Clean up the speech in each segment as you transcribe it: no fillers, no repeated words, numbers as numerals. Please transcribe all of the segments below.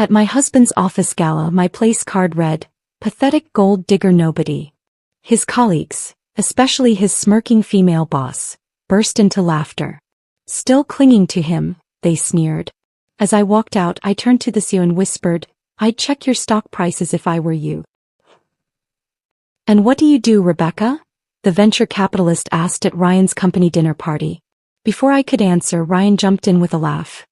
At my husband's office gala, my place card read, "Pathetic gold digger nobody." His colleagues, especially his smirking female boss, burst into laughter. "Still clinging to him," they sneered. As I walked out, I turned to the CEO and whispered, "I'd check your stock prices if I were you." "And what do you do, Rebecca?" the venture capitalist asked at Ryan's company dinner party. Before I could answer, Ryan jumped in with a laugh.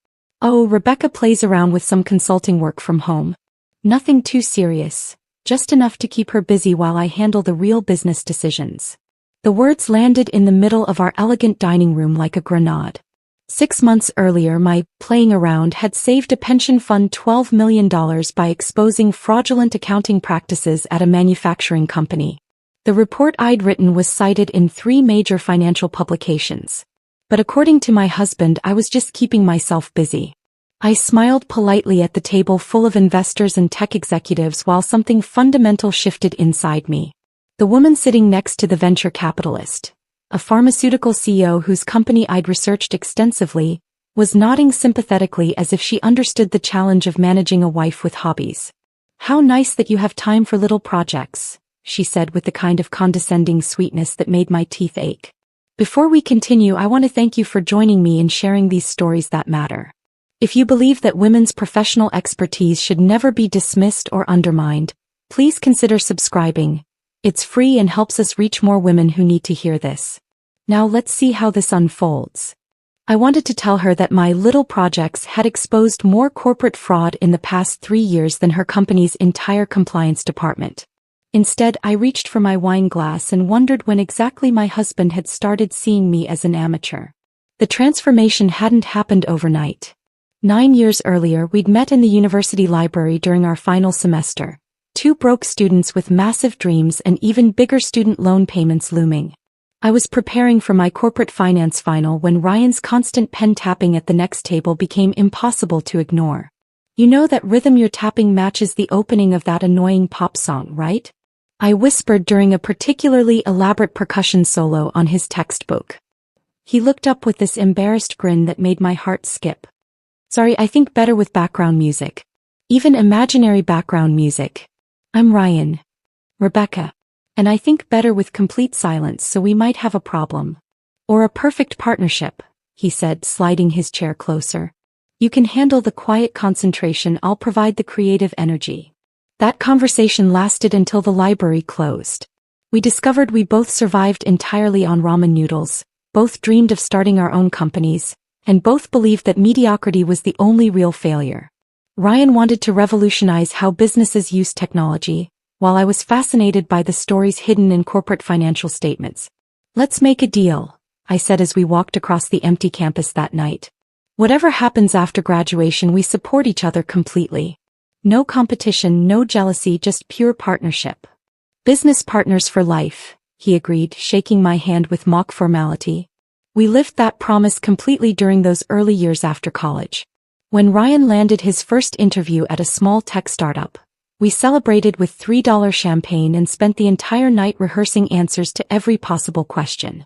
"Oh, Rebecca plays around with some consulting work from home. Nothing too serious, just enough to keep her busy while I handle the real business decisions." The words landed in the middle of our elegant dining room like a grenade. 6 months earlier, my playing around had saved a pension fund $12 million by exposing fraudulent accounting practices at a manufacturing company. The report I'd written was cited in 3 major financial publications. But according to my husband, I was just keeping myself busy. I smiled politely at the table full of investors and tech executives while something fundamental shifted inside me. The woman sitting next to the venture capitalist, a pharmaceutical CEO whose company I'd researched extensively, was nodding sympathetically as if she understood the challenge of managing a wife with hobbies. "How nice that you have time for little projects," she said with the kind of condescending sweetness that made my teeth ache. "Before we continue, I want to thank you for joining me in sharing these stories that matter. If you believe that women's professional expertise should never be dismissed or undermined, please consider subscribing. It's free and helps us reach more women who need to hear this. Now let's see how this unfolds." I wanted to tell her that my little projects had exposed more corporate fraud in the past 3 years than her company's entire compliance department. Instead, I reached for my wine glass and wondered when exactly my husband had started seeing me as an amateur. The transformation hadn't happened overnight. 9 years earlier, we'd met in the university library during our final semester. 2 broke students with massive dreams and even bigger student loan payments looming. I was preparing for my corporate finance final when Ryan's constant pen tapping at the next table became impossible to ignore. "You know that rhythm you're tapping matches the opening of that annoying pop song, right?" I whispered during a particularly elaborate percussion solo on his textbook. He looked up with this embarrassed grin that made my heart skip. "Sorry, I think better with background music. Even imaginary background music. I'm Ryan. Rebecca. And I think better with complete silence, so we might have a problem. Or a perfect partnership," he said, sliding his chair closer. "You can handle the quiet concentration, I'll provide the creative energy." That conversation lasted until the library closed. We discovered we both survived entirely on ramen noodles, both dreamed of starting our own companies, and both believed that mediocrity was the only real failure. Ryan wanted to revolutionize how businesses use technology, while I was fascinated by the stories hidden in corporate financial statements. "Let's make a deal," I said as we walked across the empty campus that night. "Whatever happens after graduation, we support each other completely. No competition, no jealousy, just pure partnership." "Business partners for life," he agreed, shaking my hand with mock formality. We lived that promise completely during those early years after college. When Ryan landed his first interview at a small tech startup, we celebrated with $3 champagne and spent the entire night rehearsing answers to every possible question.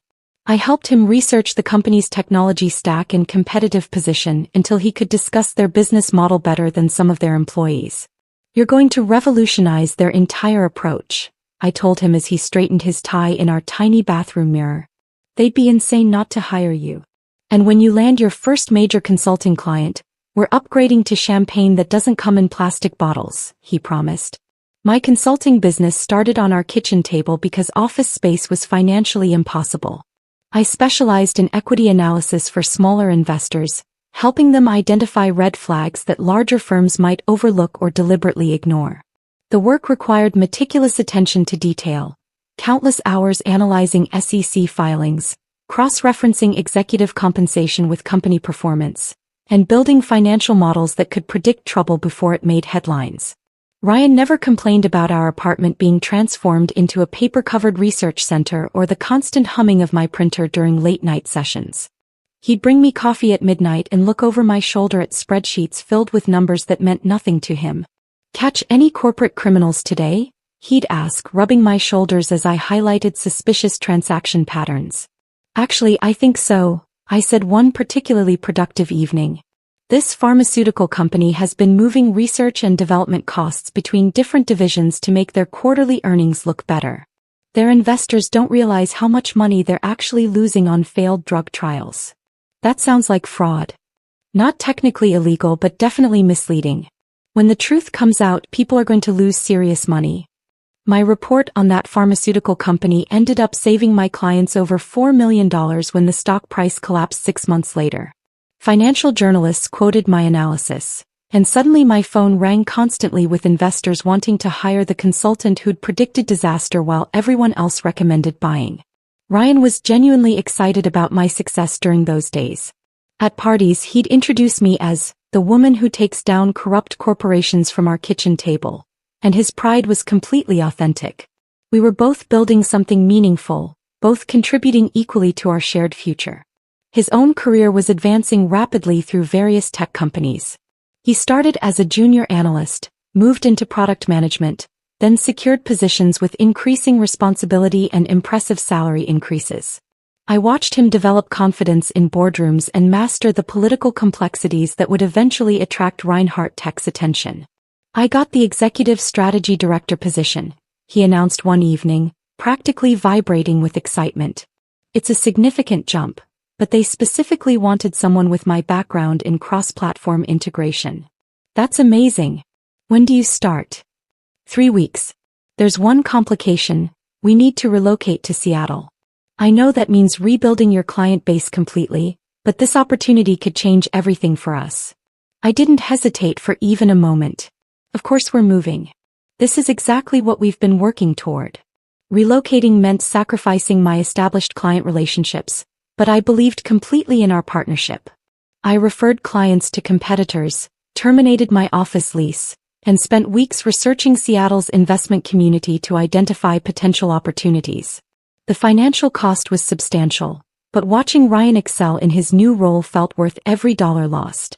I helped him research the company's technology stack and competitive position until he could discuss their business model better than some of their employees. "You're going to revolutionize their entire approach," I told him as he straightened his tie in our tiny bathroom mirror. "They'd be insane not to hire you. And when you land your first major consulting client, we're upgrading to champagne that doesn't come in plastic bottles," he promised. My consulting business started on our kitchen table because office space was financially impossible. I specialized in equity analysis for smaller investors, helping them identify red flags that larger firms might overlook or deliberately ignore. The work required meticulous attention to detail, countless hours analyzing SEC filings, cross-referencing executive compensation with company performance, and building financial models that could predict trouble before it made headlines. Ryan never complained about our apartment being transformed into a paper-covered research center or the constant humming of my printer during late-night sessions. He'd bring me coffee at midnight and look over my shoulder at spreadsheets filled with numbers that meant nothing to him. "Catch any corporate criminals today?" he'd ask, rubbing my shoulders as I highlighted suspicious transaction patterns. "Actually, I think so," I said one particularly productive evening. This pharmaceutical company has been moving research and development costs between different divisions to make their quarterly earnings look better. Their investors don't realize how much money they're actually losing on failed drug trials. That sounds like fraud. Not technically illegal, but definitely misleading. When the truth comes out, people are going to lose serious money. My report on that pharmaceutical company ended up saving my clients over $4 million when the stock price collapsed 6 months later. Financial journalists quoted my analysis, and suddenly my phone rang constantly with investors wanting to hire the consultant who'd predicted disaster while everyone else recommended buying. Ryan was genuinely excited about my success during those days. At parties, he'd introduce me as the woman who takes down corrupt corporations from our kitchen table, and his pride was completely authentic. We were both building something meaningful, both contributing equally to our shared future. His own career was advancing rapidly through various tech companies. He started as a junior analyst, moved into product management, then secured positions with increasing responsibility and impressive salary increases. I watched him develop confidence in boardrooms and master the political complexities that would eventually attract Reinhardt Tech's attention. I got the executive strategy director position, he announced one evening, practically vibrating with excitement. It's a significant jump, but they specifically wanted someone with my background in cross-platform integration. That's amazing. When do you start? 3 weeks. There's one complication: we need to relocate to Seattle. I know that means rebuilding your client base completely, but this opportunity could change everything for us. I didn't hesitate for even a moment. Of course we're moving. This is exactly what we've been working toward. Relocating meant sacrificing my established client relationships, but I believed completely in our partnership. I referred clients to competitors, terminated my office lease, and spent weeks researching Seattle's investment community to identify potential opportunities. The financial cost was substantial, but watching Ryan excel in his new role felt worth every dollar lost.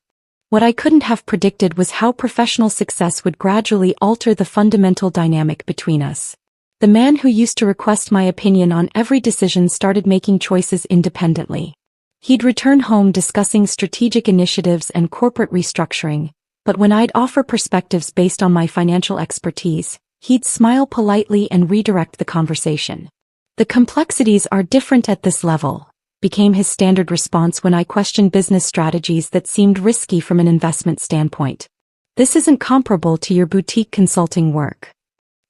What I couldn't have predicted was how professional success would gradually alter the fundamental dynamic between us. The man who used to request my opinion on every decision started making choices independently. He'd return home discussing strategic initiatives and corporate restructuring, but when I'd offer perspectives based on my financial expertise, he'd smile politely and redirect the conversation. "The complexities are different at this level," became his standard response when I questioned business strategies that seemed risky from an investment standpoint. "This isn't comparable to your boutique consulting work."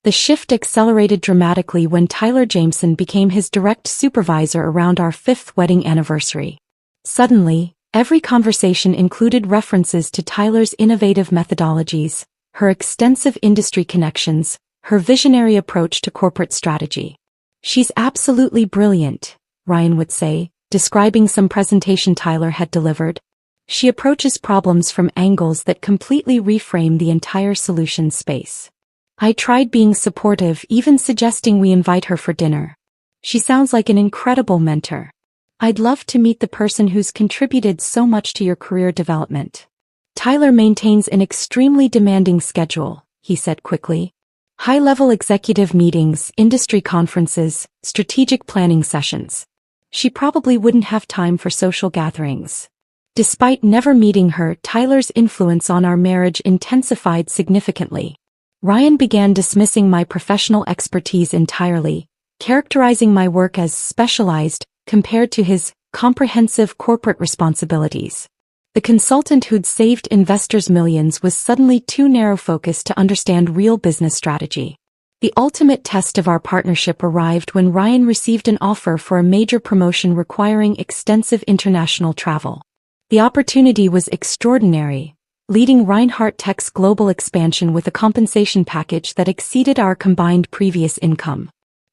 The shift accelerated dramatically when Tyler Jameson became his direct supervisor around our 5th wedding anniversary. Suddenly, every conversation included references to Tyler's innovative methodologies, her extensive industry connections, her visionary approach to corporate strategy. "She's absolutely brilliant," Ryan would say, describing some presentation Tyler had delivered. "She approaches problems from angles that completely reframe the entire solution space." I tried being supportive, even suggesting we invite her for dinner. "She sounds like an incredible mentor. I'd love to meet the person who's contributed so much to your career development." "Tyler maintains an extremely demanding schedule," he said quickly. "High-level executive meetings, industry conferences, strategic planning sessions. She probably wouldn't have time for social gatherings." Despite never meeting her, Tyler's influence on our marriage intensified significantly. Ryan began dismissing my professional expertise entirely, characterizing my work as specialized compared to his comprehensive corporate responsibilities. The consultant who'd saved investors millions was suddenly too narrow-focused to understand real business strategy. The ultimate test of our partnership arrived when Ryan received an offer for a major promotion requiring extensive international travel. The opportunity was extraordinary, leading Reinhardt Tech's global expansion with a compensation package that exceeded our combined previous income.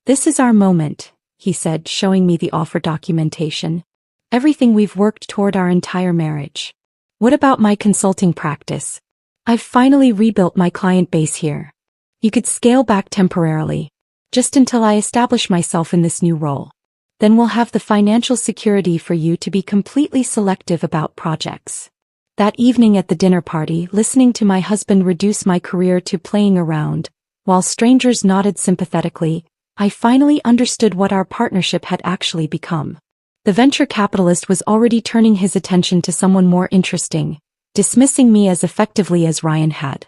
"This is our moment," he said, showing me the offer documentation. "Everything we've worked toward our entire marriage." "What about my consulting practice? I've finally rebuilt my client base here. You could scale back temporarily, just until I establish myself in this new role. Then we'll have the financial security for you to be completely selective about projects." That evening at the dinner party, listening to my husband reduce my career to playing around, while strangers nodded sympathetically, I finally understood what our partnership had actually become. The venture capitalist was already turning his attention to someone more interesting, dismissing me as effectively as Ryan had.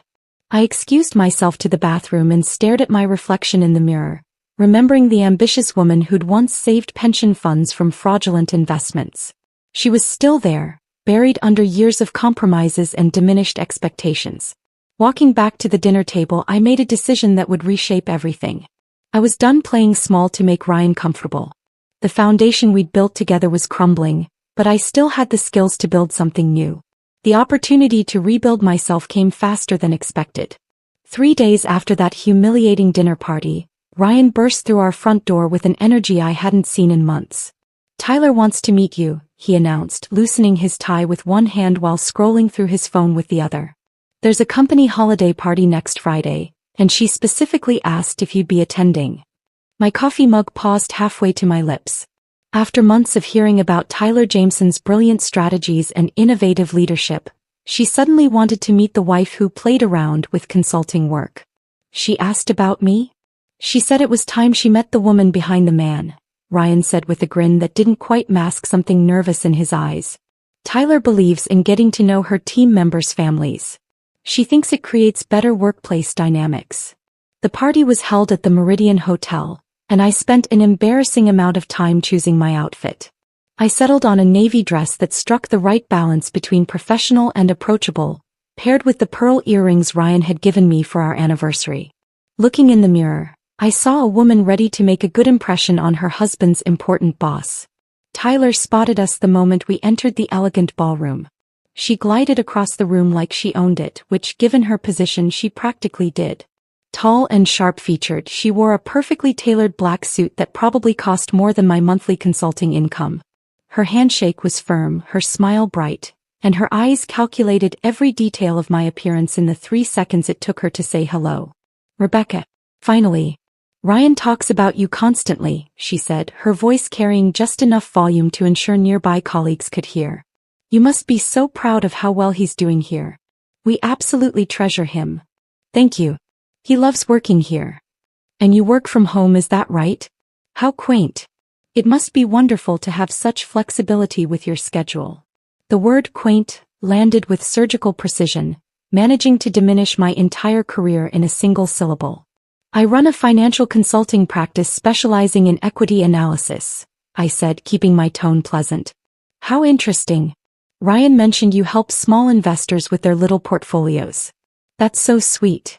I excused myself to the bathroom and stared at my reflection in the mirror, remembering the ambitious woman who'd once saved pension funds from fraudulent investments. She was still there, buried under years of compromises and diminished expectations. Walking back to the dinner table, I made a decision that would reshape everything. I was done playing small to make Ryan comfortable. The foundation we'd built together was crumbling, but I still had the skills to build something new. The opportunity to rebuild myself came faster than expected. 3 days after that humiliating dinner party, Ryan burst through our front door with an energy I hadn't seen in months. "Tyler wants to meet you," he announced, loosening his tie with one hand while scrolling through his phone with the other. "There's a company holiday party next Friday, and she specifically asked if you'd be attending." My coffee mug paused halfway to my lips. After months of hearing about Tyler Jameson's brilliant strategies and innovative leadership, she suddenly wanted to meet the wife who played around with consulting work. She asked about me? She said it was time she met the woman behind the man, Ryan said with a grin that didn't quite mask something nervous in his eyes. Tyler believes in getting to know her team members' families. She thinks it creates better workplace dynamics. The party was held at the Meridian Hotel, and I spent an embarrassing amount of time choosing my outfit. I settled on a navy dress that struck the right balance between professional and approachable, paired with the pearl earrings Ryan had given me for our anniversary. Looking in the mirror, I saw a woman ready to make a good impression on her husband's important boss. Tyler spotted us the moment we entered the elegant ballroom. She glided across the room like she owned it, which, given her position, she practically did. Tall and sharp-featured, she wore a perfectly tailored black suit that probably cost more than my monthly consulting income. Her handshake was firm, her smile bright, and her eyes calculated every detail of my appearance in the 3 seconds it took her to say hello. "Rebecca." Finally. "Ryan talks about you constantly," she said, her voice carrying just enough volume to ensure nearby colleagues could hear. "You must be so proud of how well he's doing here. We absolutely treasure him." "Thank you. He loves working here." "And you work from home, is that right? How quaint. It must be wonderful to have such flexibility with your schedule." The word quaint landed with surgical precision, managing to diminish my entire career in a single syllable. "I run a financial consulting practice specializing in equity analysis," I said, keeping my tone pleasant. "How interesting. Ryan mentioned you help small investors with their little portfolios. That's so sweet."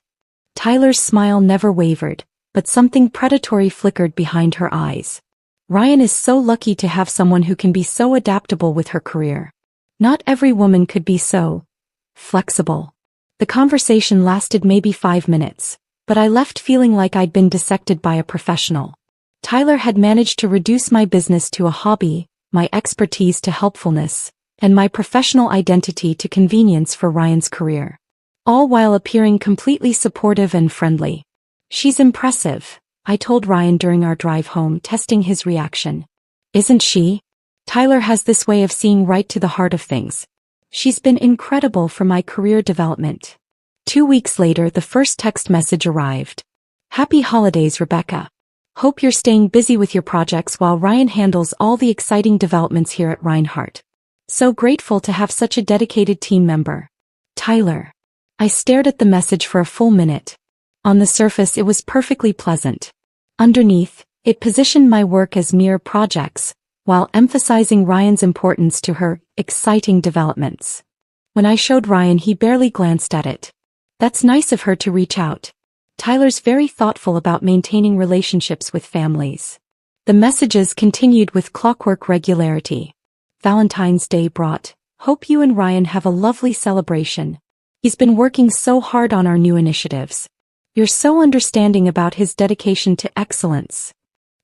Tyler's smile never wavered, but something predatory flickered behind her eyes. "Ryan is so lucky to have someone who can be so adaptable with her career. Not every woman could be so flexible." The conversation lasted maybe 5 minutes, but I left feeling like I'd been dissected by a professional. Tyler had managed to reduce my business to a hobby, my expertise to helpfulness, and my professional identity to convenience for Ryan's career. All while appearing completely supportive and friendly. "She's impressive," I told Ryan during our drive home, testing his reaction. "Isn't she? Tyler has this way of seeing right to the heart of things. She's been incredible for my career development." 2 weeks later, the first text message arrived. "Happy holidays, Rebecca. Hope you're staying busy with your projects while Ryan handles all the exciting developments here at Reinhardt. So grateful to have such a dedicated team member. Tyler." I stared at the message for a full minute. On the surface, it was perfectly pleasant. Underneath, it positioned my work as mere projects, while emphasizing Ryan's importance to her exciting developments. When I showed Ryan, he barely glanced at it. "That's nice of her to reach out. Tyler's very thoughtful about maintaining relationships with families." The messages continued with clockwork regularity. Valentine's Day brought, "Hope you and Ryan have a lovely celebration. He's been working so hard on our new initiatives. You're so understanding about his dedication to excellence."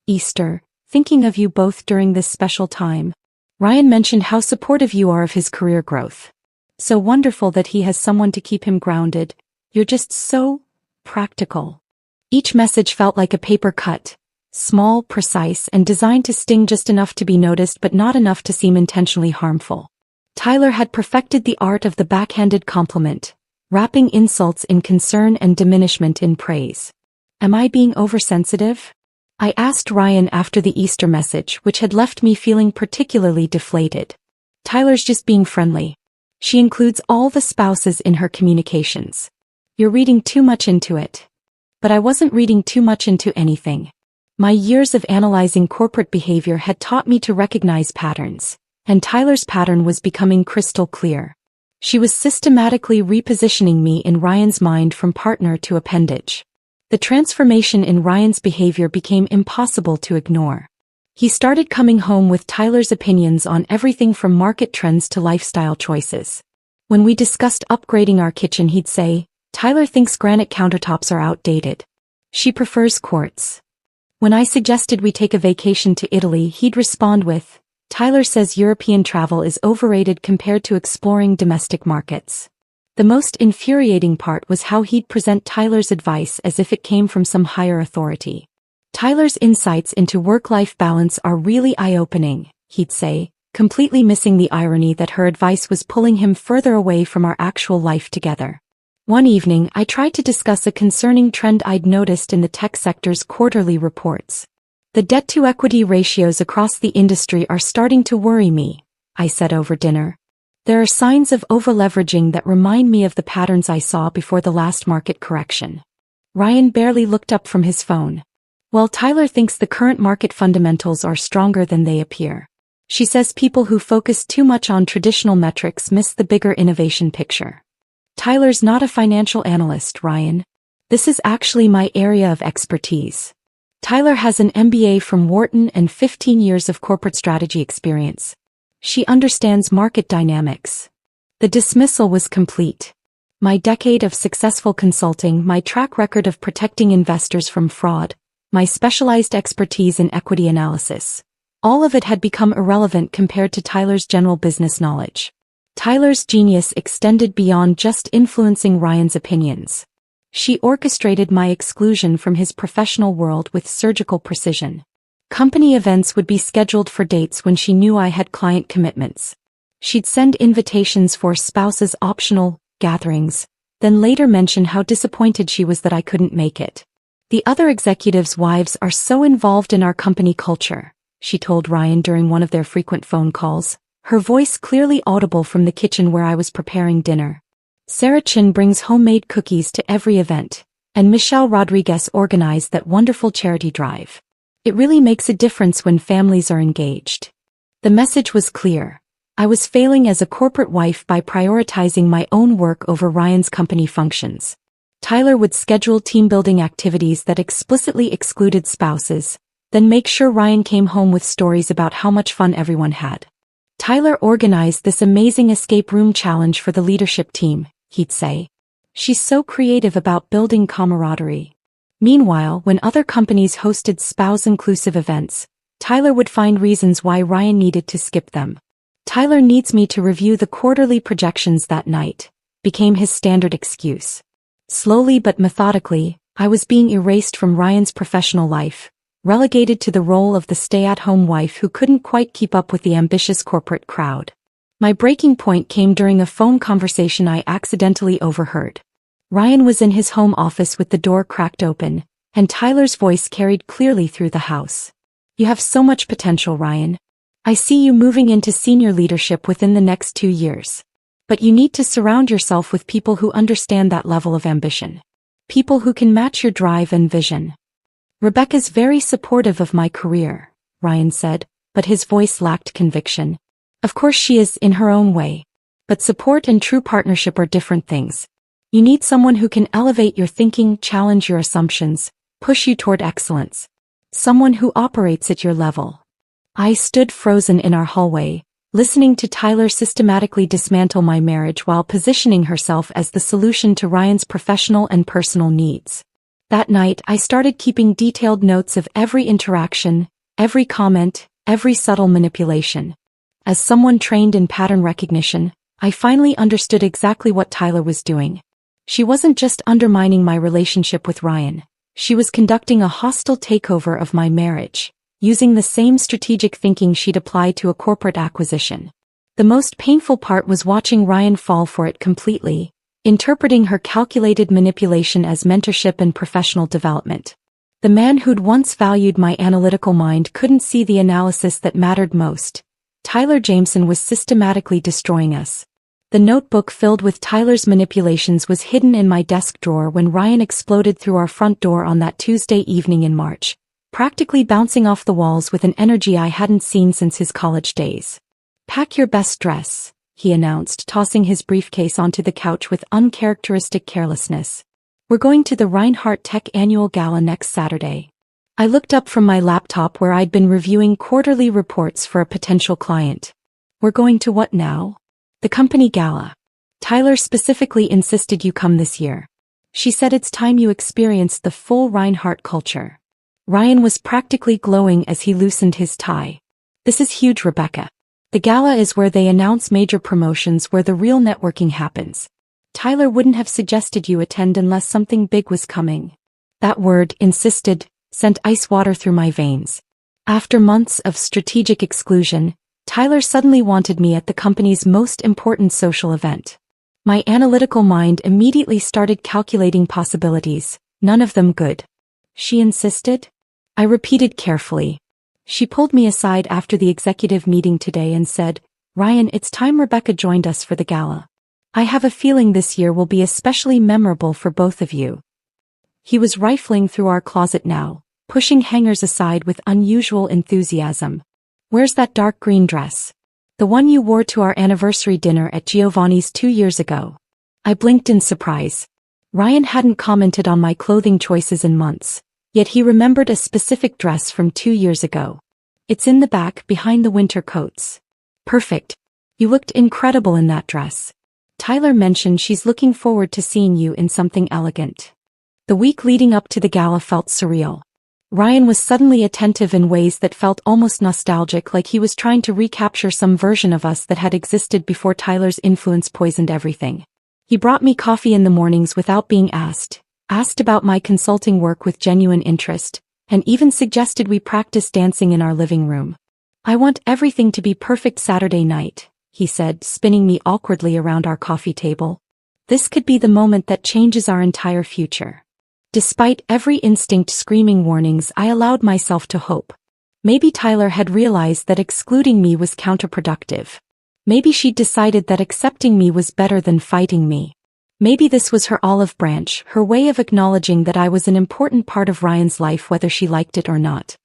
Easter, "Thinking of you both during this special time. Ryan mentioned how supportive you are of his career growth. So wonderful that he has someone to keep him grounded. You're just so practical." Each message felt like a paper cut, small, precise, and designed to sting just enough to be noticed but not enough to seem intentionally harmful. Tyler had perfected the art of the backhanded compliment, wrapping insults in concern and diminishment in praise. "Am I being oversensitive?" I asked Ryan after the Easter message, which had left me feeling particularly deflated. "Tyler's just being friendly. She includes all the spouses in her communications. You're reading too much into it. But I wasn't reading too much into anything. My years of analyzing corporate behavior had taught me to recognize patterns, and Tyler's pattern was becoming crystal clear. She was systematically repositioning me in Ryan's mind from partner to appendage. The transformation in Ryan's behavior became impossible to ignore. He started coming home with Tyler's opinions on everything from market trends to lifestyle choices. When we discussed upgrading our kitchen, he'd say, "Tyler thinks granite countertops are outdated. She prefers quartz." When I suggested we take a vacation to Italy, he'd respond with, "Tyler says European travel is overrated compared to exploring domestic markets." The most infuriating part was how he'd present Tyler's advice as if it came from some higher authority. "Tyler's insights into work-life balance are really eye-opening," he'd say, completely missing the irony that her advice was pulling him further away from our actual life together. One evening, I tried to discuss a concerning trend I'd noticed in the tech sector's quarterly reports. "The debt-to-equity ratios across the industry are starting to worry me," I said over dinner. "There are signs of over-leveraging that remind me of the patterns I saw before the last market correction." Ryan barely looked up from his phone. "Well, Tyler thinks the current market fundamentals are stronger than they appear. She says people who focus too much on traditional metrics miss the bigger innovation picture." "Tyler's not a financial analyst, Ryan. This is actually my area of expertise. Tyler has an MBA from Wharton and 15 years of corporate strategy experience. She understands market dynamics." The dismissal was complete. My decade of successful consulting, my track record of protecting investors from fraud, my specialized expertise in equity analysis, all of it had become irrelevant compared to Tyler's general business knowledge. Tyler's genius extended beyond just influencing Ryan's opinions. She orchestrated my exclusion from his professional world with surgical precision. Company events would be scheduled for dates when she knew I had client commitments. She'd send invitations for spouses' optional gatherings, then later mention how disappointed she was that I couldn't make it. "The other executives' wives are so involved in our company culture," she told Ryan during one of their frequent phone calls, her voice clearly audible from the kitchen where I was preparing dinner. "Sarah Chin brings homemade cookies to every event, and Michelle Rodriguez organized that wonderful charity drive. It really makes a difference when families are engaged." The message was clear. I was failing as a corporate wife by prioritizing my own work over Ryan's company functions. Tyler would schedule team-building activities that explicitly excluded spouses, then make sure Ryan came home with stories about how much fun everyone had. "Tyler organized this amazing escape room challenge for the leadership team," he'd say. "She's so creative about building camaraderie." Meanwhile, when other companies hosted spouse-inclusive events, Tyler would find reasons why Ryan needed to skip them. "Tyler needs me to review the quarterly projections that night," became his standard excuse. Slowly but methodically, I was being erased from Ryan's professional life, relegated to the role of the stay-at-home wife who couldn't quite keep up with the ambitious corporate crowd. My breaking point came during a phone conversation I accidentally overheard. Ryan was in his home office with the door cracked open, and Tyler's voice carried clearly through the house. "You have so much potential, Ryan. I see you moving into senior leadership within the next 2 years. But you need to surround yourself with people who understand that level of ambition. People who can match your drive and vision." "Rebecca's very supportive of my career," Ryan said, but his voice lacked conviction. "Of course she is in her own way. But support and true partnership are different things. You need someone who can elevate your thinking, challenge your assumptions, push you toward excellence. Someone who operates at your level." I stood frozen in our hallway, listening to Tyler systematically dismantle my marriage while positioning herself as the solution to Ryan's professional and personal needs. That night, I started keeping detailed notes of every interaction, every comment, every subtle manipulation. As someone trained in pattern recognition, I finally understood exactly what Tyler was doing. She wasn't just undermining my relationship with Ryan. She was conducting a hostile takeover of my marriage, using the same strategic thinking she'd applied to a corporate acquisition. The most painful part was watching Ryan fall for it completely, interpreting her calculated manipulation as mentorship and professional development. The man who'd once valued my analytical mind couldn't see the analysis that mattered most. Tyler Jameson was systematically destroying us. The notebook filled with Tyler's manipulations was hidden in my desk drawer when Ryan exploded through our front door on that Tuesday evening in March, practically bouncing off the walls with an energy I hadn't seen since his college days. "Pack your best dress," he announced, tossing his briefcase onto the couch with uncharacteristic carelessness. "We're going to the Reinhardt Tech Annual Gala next Saturday." I looked up from my laptop where I'd been reviewing quarterly reports for a potential client. "We're going to what now?" "The company gala. Tyler specifically insisted you come this year. She said it's time you experienced the full Reinhardt culture." Ryan was practically glowing as he loosened his tie. "This is huge, Rebecca. The gala is where they announce major promotions, where the real networking happens. Tyler wouldn't have suggested you attend unless something big was coming." That word, insisted, sent ice water through my veins. After months of strategic exclusion, Tyler suddenly wanted me at the company's most important social event. My analytical mind immediately started calculating possibilities, none of them good. "She insisted?" I repeated carefully. "She pulled me aside after the executive meeting today and said, 'Ryan, it's time Rebecca joined us for the gala. I have a feeling this year will be especially memorable for both of you.'" He was rifling through our closet now, pushing hangers aside with unusual enthusiasm. "Where's that dark green dress?" "The one you wore to our anniversary dinner at Giovanni's 2 years ago." I blinked in surprise. Ryan hadn't commented on my clothing choices in months, yet he remembered a specific dress from 2 years ago. "It's in the back, behind the winter coats." "Perfect. You looked incredible in that dress. Tyler mentioned she's looking forward to seeing you in something elegant." The week leading up to the gala felt surreal. Ryan was suddenly attentive in ways that felt almost nostalgic, like he was trying to recapture some version of us that had existed before Tyler's influence poisoned everything. He brought me coffee in the mornings without being asked about my consulting work with genuine interest, and even suggested we practice dancing in our living room. "I want everything to be perfect Saturday night," he said, spinning me awkwardly around our coffee table. "This could be the moment that changes our entire future." Despite every instinct screaming warnings, I allowed myself to hope. Maybe Tyler had realized that excluding me was counterproductive. Maybe she'd decided that accepting me was better than fighting me. Maybe this was her olive branch, her way of acknowledging that I was an important part of Ryan's life whether she liked it or not.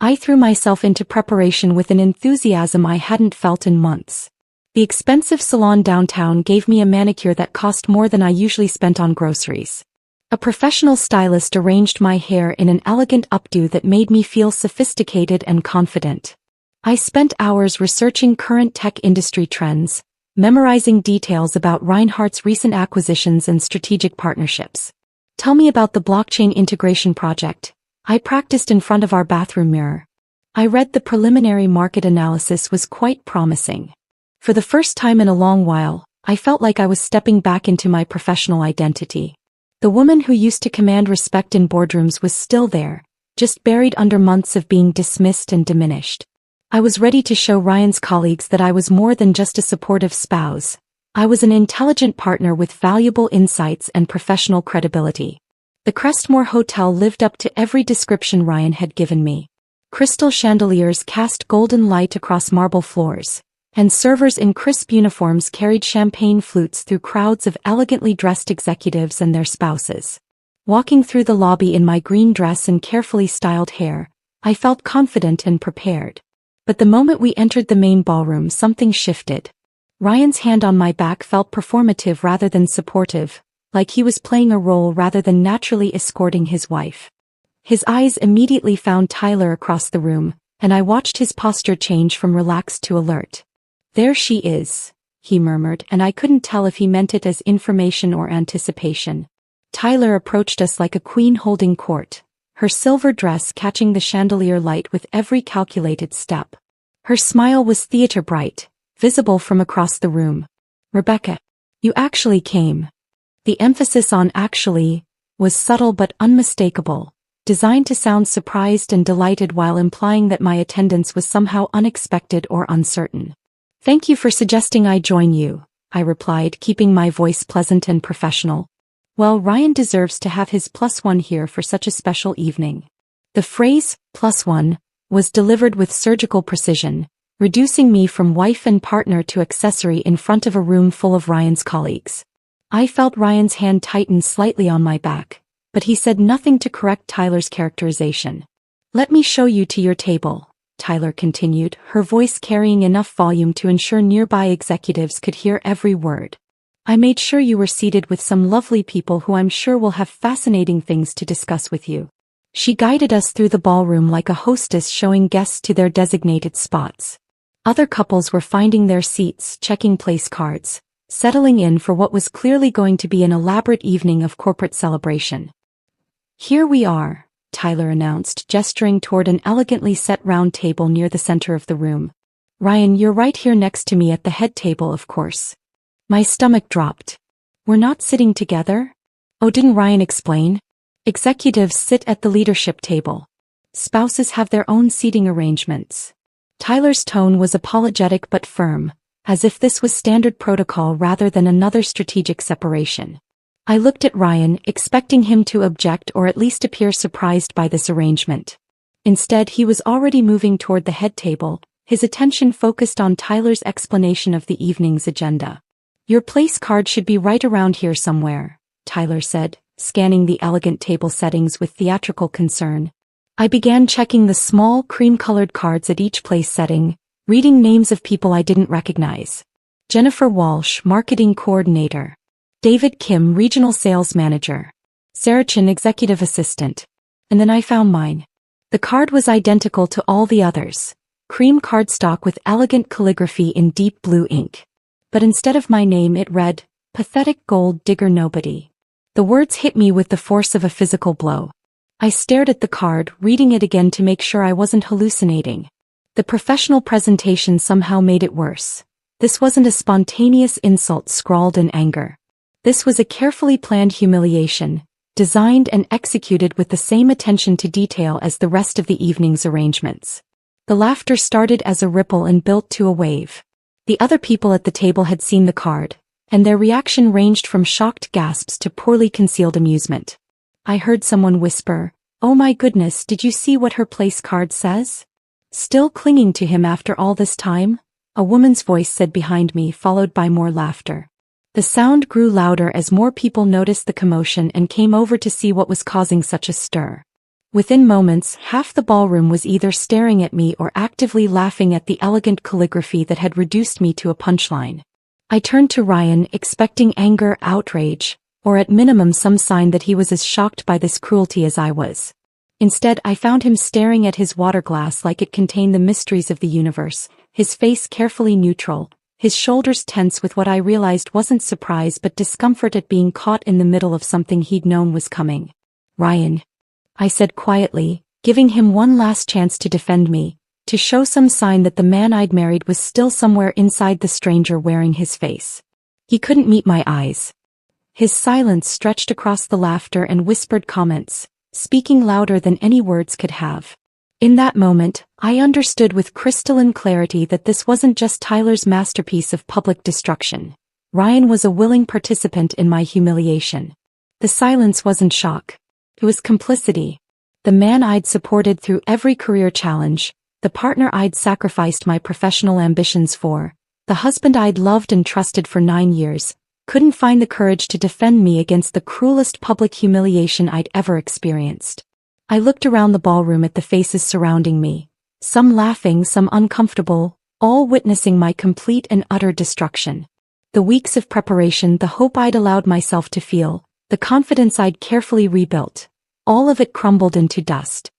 I threw myself into preparation with an enthusiasm I hadn't felt in months. The expensive salon downtown gave me a manicure that cost more than I usually spent on groceries. A professional stylist arranged my hair in an elegant updo that made me feel sophisticated and confident. I spent hours researching current tech industry trends, memorizing details about Reinhardt's recent acquisitions and strategic partnerships. "Tell me about the blockchain integration project." I practiced in front of our bathroom mirror. I read the preliminary market analysis was quite promising. For the first time in a long while, I felt like I was stepping back into my professional identity. The woman who used to command respect in boardrooms was still there, just buried under months of being dismissed and diminished. I was ready to show Ryan's colleagues that I was more than just a supportive spouse. I was an intelligent partner with valuable insights and professional credibility. The Crestmore Hotel lived up to every description Ryan had given me. Crystal chandeliers cast golden light across marble floors, and servers in crisp uniforms carried champagne flutes through crowds of elegantly dressed executives and their spouses. Walking through the lobby in my green dress and carefully styled hair, I felt confident and prepared. But the moment we entered the main ballroom, something shifted. Ryan's hand on my back felt performative rather than supportive, like he was playing a role rather than naturally escorting his wife. His eyes immediately found Tyler across the room, and I watched his posture change from relaxed to alert. "There she is," he murmured, and I couldn't tell if he meant it as information or anticipation. Tyler approached us like a queen holding court, her silver dress catching the chandelier light with every calculated step. Her smile was theater bright, visible from across the room. "Rebecca, you actually came." The emphasis on "actually" was subtle but unmistakable, designed to sound surprised and delighted while implying that my attendance was somehow unexpected or uncertain. "Thank you for suggesting I join you," I replied, keeping my voice pleasant and professional. "Well, Ryan deserves to have his +1 here for such a special evening." The phrase, +1, was delivered with surgical precision, reducing me from wife and partner to accessory in front of a room full of Ryan's colleagues. I felt Ryan's hand tighten slightly on my back, but he said nothing to correct Tyler's characterization. "Let me show you to your table," Tyler continued, her voice carrying enough volume to ensure nearby executives could hear every word. "I made sure you were seated with some lovely people who I'm sure will have fascinating things to discuss with you." She guided us through the ballroom like a hostess showing guests to their designated spots. Other couples were finding their seats, checking place cards, settling in for what was clearly going to be an elaborate evening of corporate celebration. "Here we are," Tyler announced, gesturing toward an elegantly set round table near the center of the room. "Ryan, you're right here next to me at the head table, of course." My stomach dropped. "We're not sitting together?" "Oh, didn't Ryan explain? Executives sit at the leadership table. Spouses have their own seating arrangements." Tyler's tone was apologetic but firm, as if this was standard protocol rather than another strategic separation. I looked at Ryan, expecting him to object or at least appear surprised by this arrangement. Instead, he was already moving toward the head table, his attention focused on Tyler's explanation of the evening's agenda. "Your place card should be right around here somewhere," Tyler said, scanning the elegant table settings with theatrical concern. I began checking the small, cream-colored cards at each place setting, reading names of people I didn't recognize. Jennifer Walsh, Marketing Coordinator. David Kim, Regional Sales Manager. Sarah Chin, Executive Assistant. And then I found mine. The card was identical to all the others. Cream cardstock with elegant calligraphy in deep blue ink. But instead of my name it read, "Pathetic Gold Digger Nobody." The words hit me with the force of a physical blow. I stared at the card, reading it again to make sure I wasn't hallucinating. The professional presentation somehow made it worse. This wasn't a spontaneous insult scrawled in anger. This was a carefully planned humiliation, designed and executed with the same attention to detail as the rest of the evening's arrangements. The laughter started as a ripple and built to a wave. The other people at the table had seen the card, and their reaction ranged from shocked gasps to poorly concealed amusement. I heard someone whisper, "Oh my goodness, did you see what her place card says?" "Still clinging to him after all this time?" a woman's voice said behind me, followed by more laughter. The sound grew louder as more people noticed the commotion and came over to see what was causing such a stir. Within moments, half the ballroom was either staring at me or actively laughing at the elegant calligraphy that had reduced me to a punchline. I turned to Ryan, expecting anger, outrage, or at minimum some sign that he was as shocked by this cruelty as I was. Instead, I found him staring at his water glass like it contained the mysteries of the universe, his face carefully neutral, his shoulders tense with what I realized wasn't surprise but discomfort at being caught in the middle of something he'd known was coming. "Ryan," I said quietly, giving him one last chance to defend me, to show some sign that the man I'd married was still somewhere inside the stranger wearing his face. He couldn't meet my eyes. His silence stretched across the laughter and whispered comments, speaking louder than any words could have. In that moment, I understood with crystalline clarity that this wasn't just Tyler's masterpiece of public destruction. Ryan was a willing participant in my humiliation. The silence wasn't shock. It was complicity. The man I'd supported through every career challenge, the partner I'd sacrificed my professional ambitions for, the husband I'd loved and trusted for 9 years, couldn't find the courage to defend me against the cruelest public humiliation I'd ever experienced. I looked around the ballroom at the faces surrounding me, some laughing, some uncomfortable, all witnessing my complete and utter destruction. The weeks of preparation, the hope I'd allowed myself to feel, the confidence I'd carefully rebuilt, all of it crumbled into dust.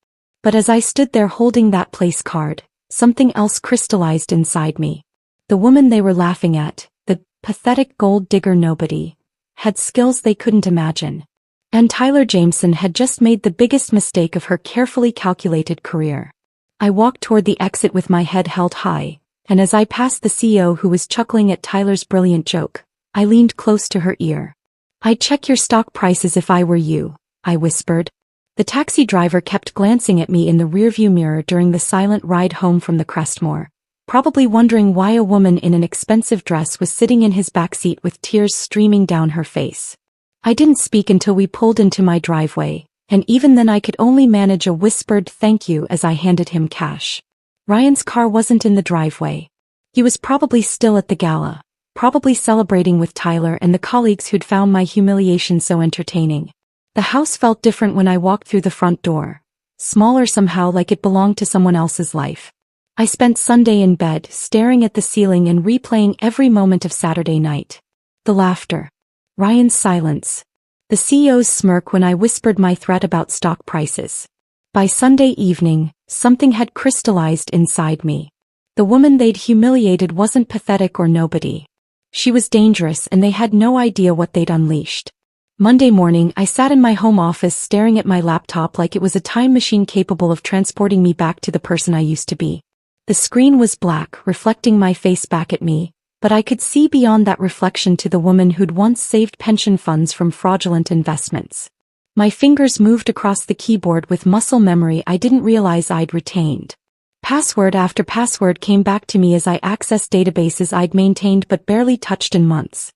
But as I stood there holding that place card, something else crystallized inside me. The woman they were laughing at, the pathetic gold digger nobody, had skills they couldn't imagine. And Tyler Jameson had just made the biggest mistake of her carefully calculated career. I walked toward the exit with my head held high, and as I passed the CEO who was chuckling at Tyler's brilliant joke, I leaned close to her ear. "I'd check your stock prices if I were you," I whispered. The taxi driver kept glancing at me in the rearview mirror during the silent ride home from the Crestmore, probably wondering why a woman in an expensive dress was sitting in his backseat with tears streaming down her face. I didn't speak until we pulled into my driveway, and even then I could only manage a whispered thank you as I handed him cash. Ryan's car wasn't in the driveway. He was probably still at the gala, probably celebrating with Tyler and the colleagues who'd found my humiliation so entertaining. The house felt different when I walked through the front door, smaller somehow, like it belonged to someone else's life. I spent Sunday in bed, staring at the ceiling and replaying every moment of Saturday night. The laughter. Ryan's silence. The CEO's smirk when I whispered my threat about stock prices. By Sunday evening, something had crystallized inside me. The woman they'd humiliated wasn't pathetic or nobody. She was dangerous, and they had no idea what they'd unleashed. Monday morning, I sat in my home office staring at my laptop like it was a time machine capable of transporting me back to the person I used to be. The screen was black, reflecting my face back at me, but I could see beyond that reflection to the woman who'd once saved pension funds from fraudulent investments. My fingers moved across the keyboard with muscle memory I didn't realize I'd retained. Password after password came back to me as I accessed databases I'd maintained but barely touched in months.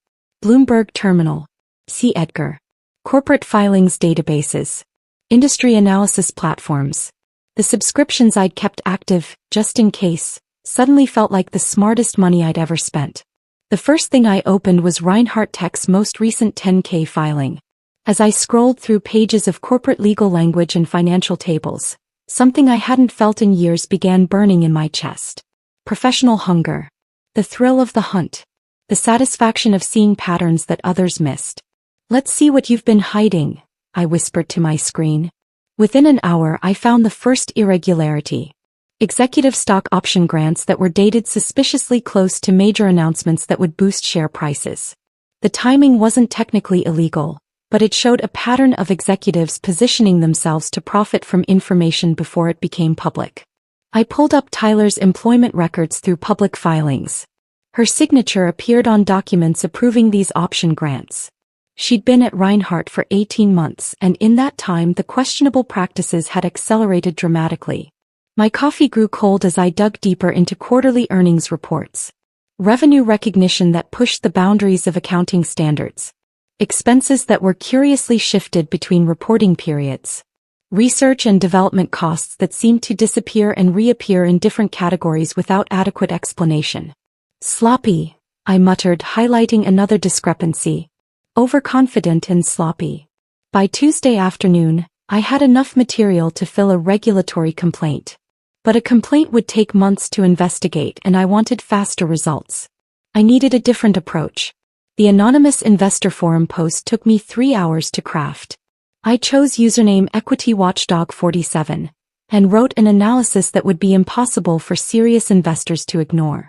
Bloomberg Terminal. C. Edgar. Corporate filings databases. Industry analysis platforms. The subscriptions I'd kept active, just in case, suddenly felt like the smartest money I'd ever spent. The first thing I opened was Reinhardt Tech's most recent 10K filing. As I scrolled through pages of corporate legal language and financial tables, something I hadn't felt in years began burning in my chest. Professional hunger. The thrill of the hunt. The satisfaction of seeing patterns that others missed. "Let's see what you've been hiding," I whispered to my screen. Within an hour, I found the first irregularity. Executive stock option grants that were dated suspiciously close to major announcements that would boost share prices. The timing wasn't technically illegal, but it showed a pattern of executives positioning themselves to profit from information before it became public. I pulled up Tyler's employment records through public filings. Her signature appeared on documents approving these option grants. She'd been at Reinhardt for 18 months, and in that time the questionable practices had accelerated dramatically. My coffee grew cold as I dug deeper into quarterly earnings reports. Revenue recognition that pushed the boundaries of accounting standards. Expenses that were curiously shifted between reporting periods. Research and development costs that seemed to disappear and reappear in different categories without adequate explanation. Sloppy, I muttered, highlighting another discrepancy. Overconfident and sloppy. By Tuesday afternoon, I had enough material to fill a regulatory complaint. But a complaint would take months to investigate, and I wanted faster results. I needed a different approach. The anonymous investor forum post took me 3 hours to craft. I chose username EquityWatchdog47 and wrote an analysis that would be impossible for serious investors to ignore.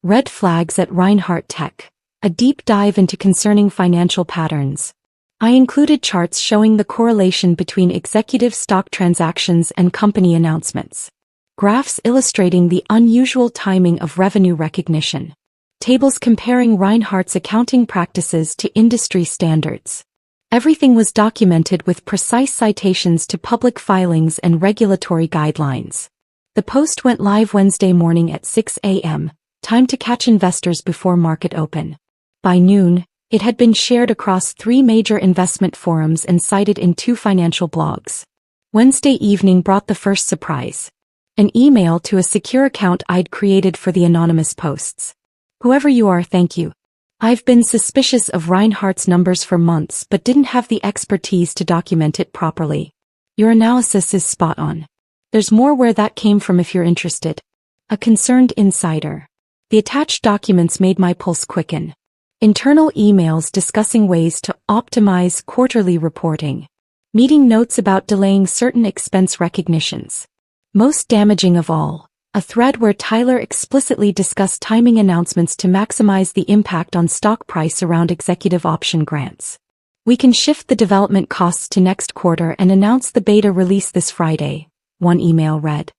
Red flags at Reinhardt Tech. A deep dive into concerning financial patterns. I included charts showing the correlation between executive stock transactions and company announcements. Graphs illustrating the unusual timing of revenue recognition. Tables comparing Reinhardt's accounting practices to industry standards. Everything was documented with precise citations to public filings and regulatory guidelines. The post went live Wednesday morning at 6 a.m., time to catch investors before market open. By noon, it had been shared across 3 major investment forums and cited in 2 financial blogs. Wednesday evening brought the first surprise. An email to a secure account I'd created for the anonymous posts. "Whoever you are, thank you. I've been suspicious of Reinhardt's numbers for months but didn't have the expertise to document it properly. Your analysis is spot on. There's more where that came from if you're interested." A concerned insider. The attached documents made my pulse quicken. Internal emails discussing ways to optimize quarterly reporting. Meeting notes about delaying certain expense recognitions. Most damaging of all, a thread where Tyler explicitly discussed timing announcements to maximize the impact on stock price around executive option grants. "We can shift the development costs to next quarter and announce the beta release this Friday," one email read.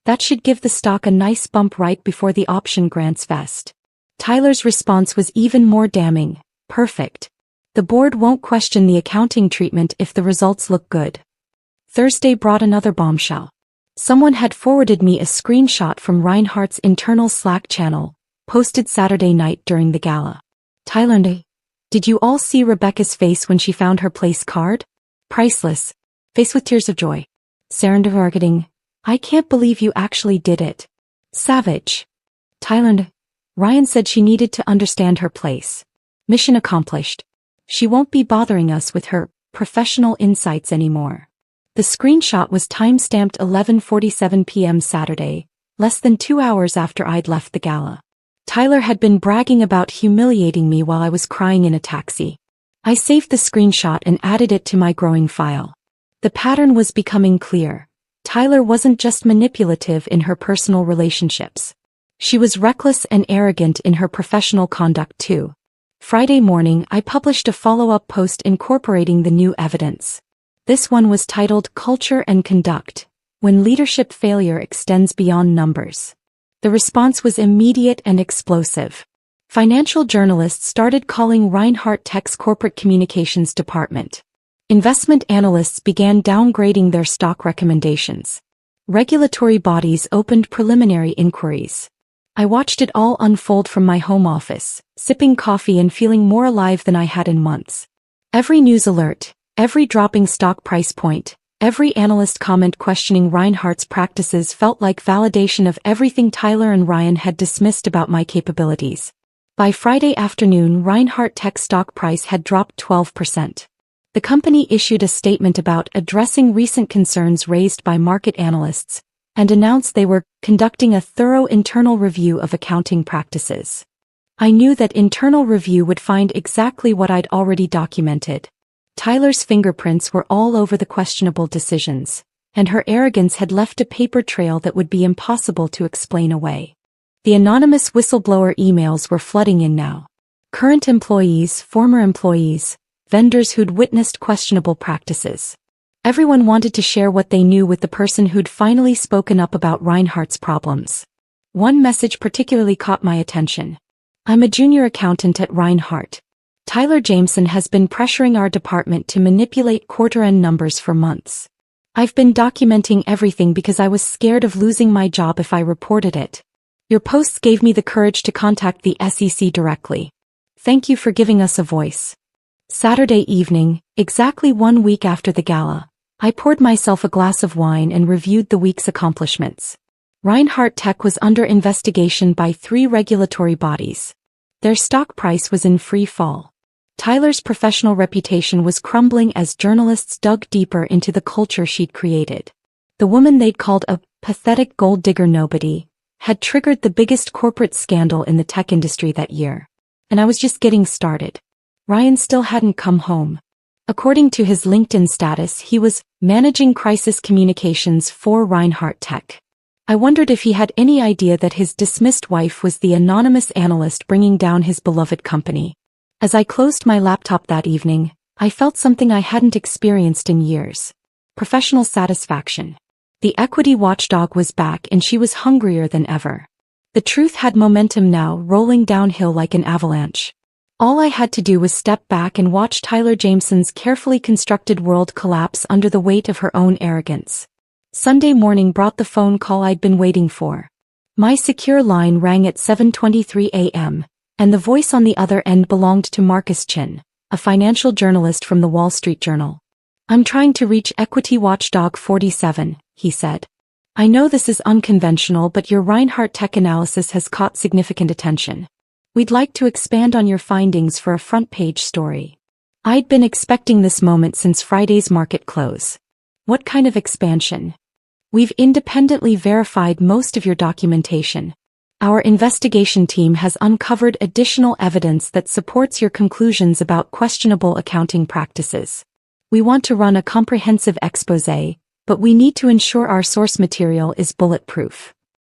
"That should give the stock a nice bump right before the option grants vest." Tyler's response was even more damning. "Perfect. The board won't question the accounting treatment if the results look good." Thursday brought another bombshell. Someone had forwarded me a screenshot from Reinhardt's internal Slack channel, posted Saturday night during the gala. "Tyler, did you all see Rebecca's face when she found her place card? Priceless. Face with tears of joy. Serendipity marketing. I can't believe you actually did it. Savage. Tyler. Ryan said she needed to understand her place. Mission accomplished. She won't be bothering us with her professional insights anymore. The screenshot was time-stamped 11:47 p.m. Saturday, less than 2 hours after I'd left the gala. Tyler had been bragging about humiliating me while I was crying in a taxi. I saved the screenshot and added it to my growing file. The pattern was becoming clear. Tyler wasn't just manipulative in her personal relationships. She was reckless and arrogant in her professional conduct too. Friday morning, I published a follow-up post incorporating the new evidence. This one was titled Culture and Conduct: When Leadership Failure Extends Beyond Numbers. The response was immediate and explosive. Financial journalists started calling Reinhardt Tech's corporate communications department. Investment analysts began downgrading their stock recommendations. Regulatory bodies opened preliminary inquiries. I watched it all unfold from my home office, sipping coffee and feeling more alive than I had in months. Every news alert, every dropping stock price point, every analyst comment questioning Reinhardt's practices felt like validation of everything Tyler and Ryan had dismissed about my capabilities. By Friday afternoon, Reinhardt Tech's stock price had dropped 12%. The company issued a statement about addressing recent concerns raised by market analysts, and announced they were conducting a thorough internal review of accounting practices. I knew that internal review would find exactly what I'd already documented. Tyler's fingerprints were all over the questionable decisions, and her arrogance had left a paper trail that would be impossible to explain away. The anonymous whistleblower emails were flooding in now. Current employees, former employees, vendors who'd witnessed questionable practices. Everyone wanted to share what they knew with the person who'd finally spoken up about Reinhardt's problems. One message particularly caught my attention. I'm a junior accountant at Reinhardt. Tyler Jameson has been pressuring our department to manipulate quarter-end numbers for months. I've been documenting everything because I was scared of losing my job if I reported it. Your posts gave me the courage to contact the SEC directly. Thank you for giving us a voice. Saturday evening, exactly 1 week after the gala, I poured myself a glass of wine and reviewed the week's accomplishments. Reinhardt Tech was under investigation by 3 regulatory bodies. Their stock price was in free fall. Tyler's professional reputation was crumbling as journalists dug deeper into the culture she'd created. The woman they'd called a pathetic gold digger nobody had triggered the biggest corporate scandal in the tech industry that year. And I was just getting started. Ryan still hadn't come home. According to his LinkedIn status, he was managing crisis communications for Reinhardt Tech. I wondered if he had any idea that his dismissed wife was the anonymous analyst bringing down his beloved company. As I closed my laptop that evening, I felt something I hadn't experienced in years. Professional satisfaction. The equity watchdog was back and she was hungrier than ever. The truth had momentum now, rolling downhill like an avalanche. All I had to do was step back and watch Tyler Jameson's carefully constructed world collapse under the weight of her own arrogance. Sunday morning brought the phone call I'd been waiting for. My secure line rang at 7:23 a.m., and the voice on the other end belonged to Marcus Chin, a financial journalist from the Wall Street Journal. I'm trying to reach Equity Watchdog 47, he said. I know this is unconventional, but your Reinhardt Tech analysis has caught significant attention. We'd like to expand on your findings for a front-page story. I'd been expecting this moment since Friday's market close. What kind of expansion? We've independently verified most of your documentation. Our investigation team has uncovered additional evidence that supports your conclusions about questionable accounting practices. We want to run a comprehensive exposé, but we need to ensure our source material is bulletproof.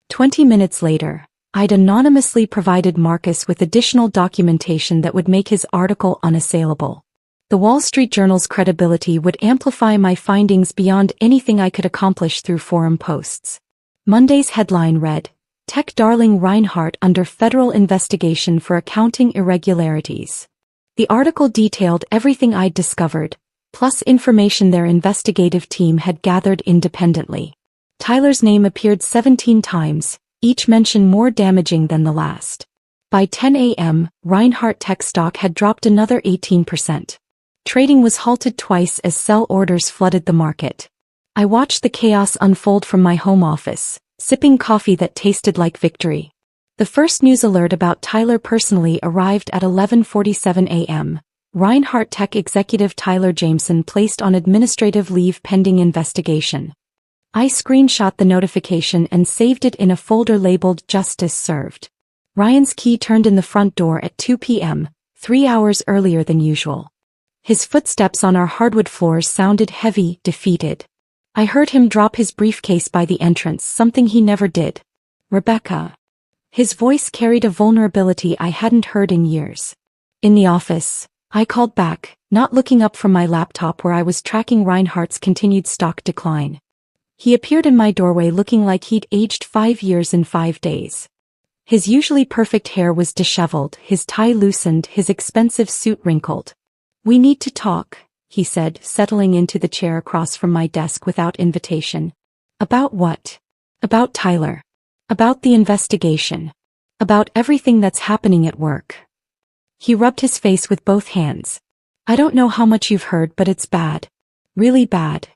20 minutes later, I'd anonymously provided Marcus with additional documentation that would make his article unassailable. The Wall Street Journal's credibility would amplify my findings beyond anything I could accomplish through forum posts. Monday's headline read, Tech Darling Reinhardt under federal investigation for accounting irregularities. The article detailed everything I'd discovered, plus information their investigative team had gathered independently. Tyler's name appeared 17 times, each mention more damaging than the last. By 10 a.m., Reinhardt Tech stock had dropped another 18%. Trading was halted twice as sell orders flooded the market. I watched the chaos unfold from my home office, sipping coffee that tasted like victory. The first news alert about Tyler personally arrived at 11:47 a.m. Reinhardt Tech executive Tyler Jameson placed on administrative leave pending investigation. I screenshot the notification and saved it in a folder labeled Justice Served. Ryan's key turned in the front door at 2 p.m., 3 hours earlier than usual. His footsteps on our hardwood floors sounded heavy, defeated. I heard him drop his briefcase by the entrance, something he never did. "Rebecca." His voice carried a vulnerability I hadn't heard in years. In the office, I called back, not looking up from my laptop where I was tracking Reinhardt's continued stock decline. He appeared in my doorway looking like he'd aged 5 years in 5 days. His usually perfect hair was disheveled, his tie loosened, his expensive suit wrinkled. "We need to talk," he said, settling into the chair across from my desk without invitation. "About what?" "About Tyler. About the investigation. About everything that's happening at work." He rubbed his face with both hands. "I don't know how much you've heard, but it's bad. Really bad."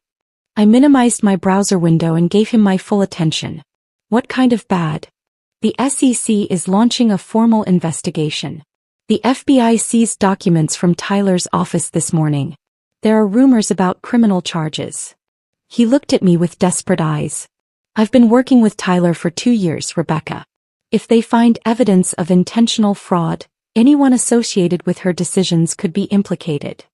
I minimized my browser window and gave him my full attention. "What kind of bad?" "The SEC is launching a formal investigation. The FBI seized documents from Tyler's office this morning. There are rumors about criminal charges." He looked at me with desperate eyes. "I've been working with Tyler for 2 years, Rebecca. If they find evidence of intentional fraud, anyone associated with her decisions could be implicated."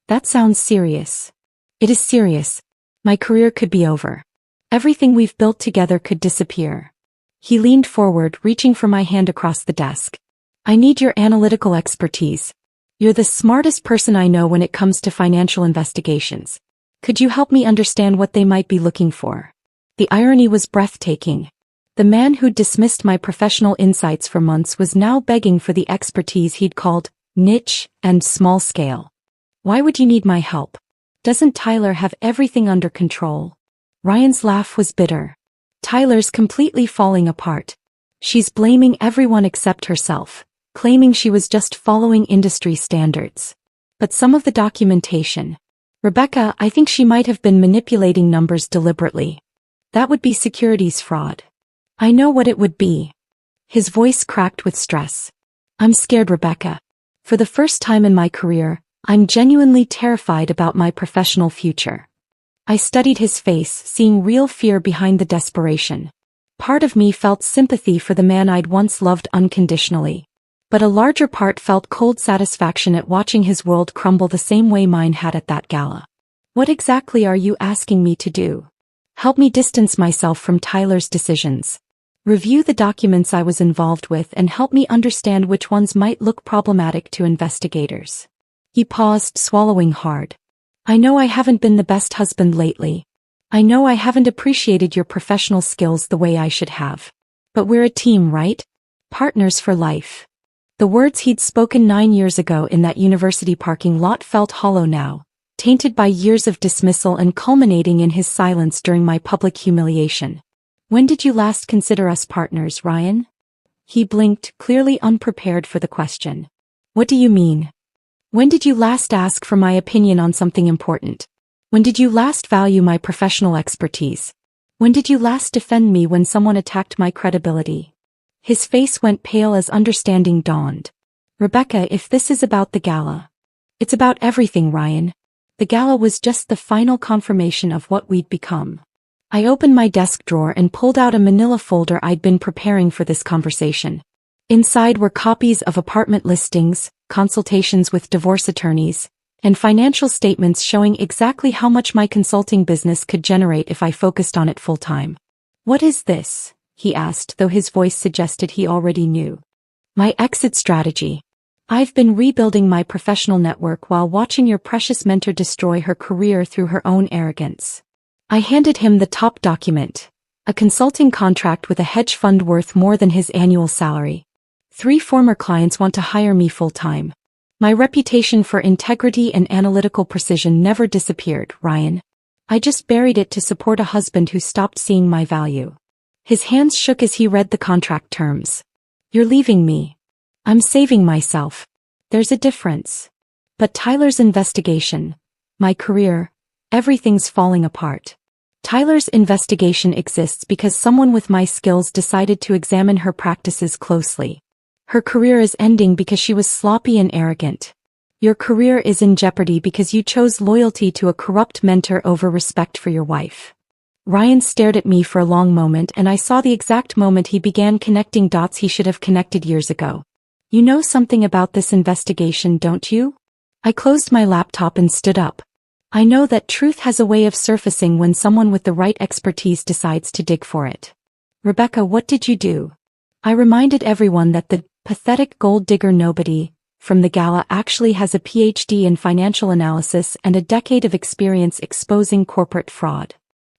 "That sounds serious." "It is serious. My career could be over. Everything we've built together could disappear." He leaned forward, reaching for my hand across the desk. "I need your analytical expertise. You're the smartest person I know when it comes to financial investigations. Could you help me understand what they might be looking for?" The irony was breathtaking. The man who'd dismissed my professional insights for months was now begging for the expertise he'd called niche and small scale. "Why would you need my help? Doesn't Tyler have everything under control?" Ryan's laugh was bitter. "Tyler's completely falling apart. She's blaming everyone except herself, claiming she was just following industry standards. But some of the documentation. Rebecca, I think she might have been manipulating numbers deliberately. That would be securities fraud." "I know what it would be." His voice cracked with stress. "I'm scared, Rebecca. For the first time in my career, I'm genuinely terrified about my professional future." I studied his face, seeing real fear behind the desperation. Part of me felt sympathy for the man I'd once loved unconditionally. But a larger part felt cold satisfaction at watching his world crumble the same way mine had at that gala. "What exactly are you asking me to do?" "Help me distance myself from Tyler's decisions. Review the documents I was involved with and help me understand which ones might look problematic to investigators." He paused, swallowing hard. "I know I haven't been the best husband lately. I know I haven't appreciated your professional skills the way I should have. But we're a team, right? Partners for life." The words he'd spoken 9 years ago in that university parking lot felt hollow now, tainted by years of dismissal and culminating in his silence during my public humiliation. "When did you last consider us partners, Ryan?" He blinked, clearly unprepared for the question. "What do you mean? When did you last ask for my opinion on something important? When did you last value my professional expertise? When did you last defend me when someone attacked my credibility?" His face went pale as understanding dawned. "Rebecca, if this is about the gala..." "It's about everything, Ryan. The gala was just the final confirmation of what we'd become." I opened my desk drawer and pulled out a manila folder I'd been preparing for this conversation. Inside were copies of apartment listings, consultations with divorce attorneys, and financial statements showing exactly how much my consulting business could generate if I focused on it full-time. "What is this?" he asked, though his voice suggested he already knew. "My exit strategy. I've been rebuilding my professional network while watching your precious mentor destroy her career through her own arrogance." I handed him the top document, a consulting contract with a hedge fund worth more than his annual salary. 3 former clients want to hire me full-time. My reputation for integrity and analytical precision never disappeared, Ryan. I just buried it to support a husband who stopped seeing my value. His hands shook as he read the contract terms. "You're leaving me. I'm saving myself. There's a difference. But Tyler's investigation, my career, everything's falling apart." Tyler's investigation exists because someone with my skills decided to examine her practices closely. Her career is ending because she was sloppy and arrogant. Your career is in jeopardy because you chose loyalty to a corrupt mentor over respect for your wife. Ryan stared at me for a long moment, and I saw the exact moment he began connecting dots he should have connected years ago. You know something about this investigation, don't you? I closed my laptop and stood up. I know that truth has a way of surfacing when someone with the right expertise decides to dig for it. Rebecca, what did you do? I reminded everyone that the pathetic gold digger nobody from the Gala actually has a PhD in financial analysis and a decade of experience exposing corporate fraud.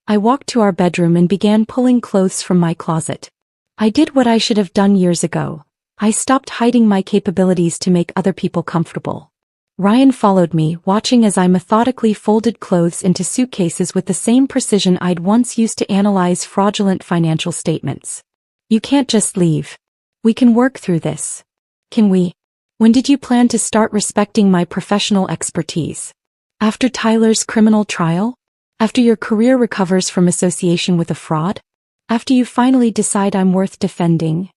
I walked to our bedroom and began pulling clothes from my closet. I did what I should have done years ago. I stopped hiding my capabilities to make other people comfortable. Ryan followed me, watching as I methodically folded clothes into suitcases with the same precision I'd once used to analyze fraudulent financial statements. You can't just leave. We can work through this. Can we? When did you plan to start respecting my professional expertise? After Tyler's criminal trial? After your career recovers from association with a fraud? After you finally decide I'm worth defending?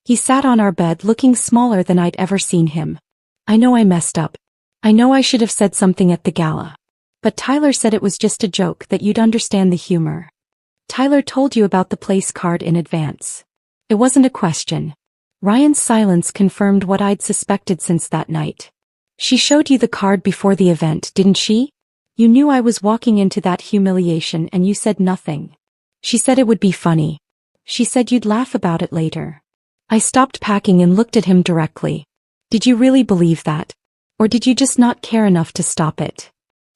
He sat on our bed looking smaller than I'd ever seen him. I know I messed up. I know I should have said something at the Gala. But Tyler said it was just a joke, that you'd understand the humor. Tyler told you about the place card in advance. It wasn't a question. Ryan's silence confirmed what I'd suspected since that night. She showed you the card before the event, didn't she? You knew I was walking into that humiliation and you said nothing. She said it would be funny. She said you'd laugh about it later. I stopped packing and looked at him directly. Did you really believe that? Or did you just not care enough to stop it?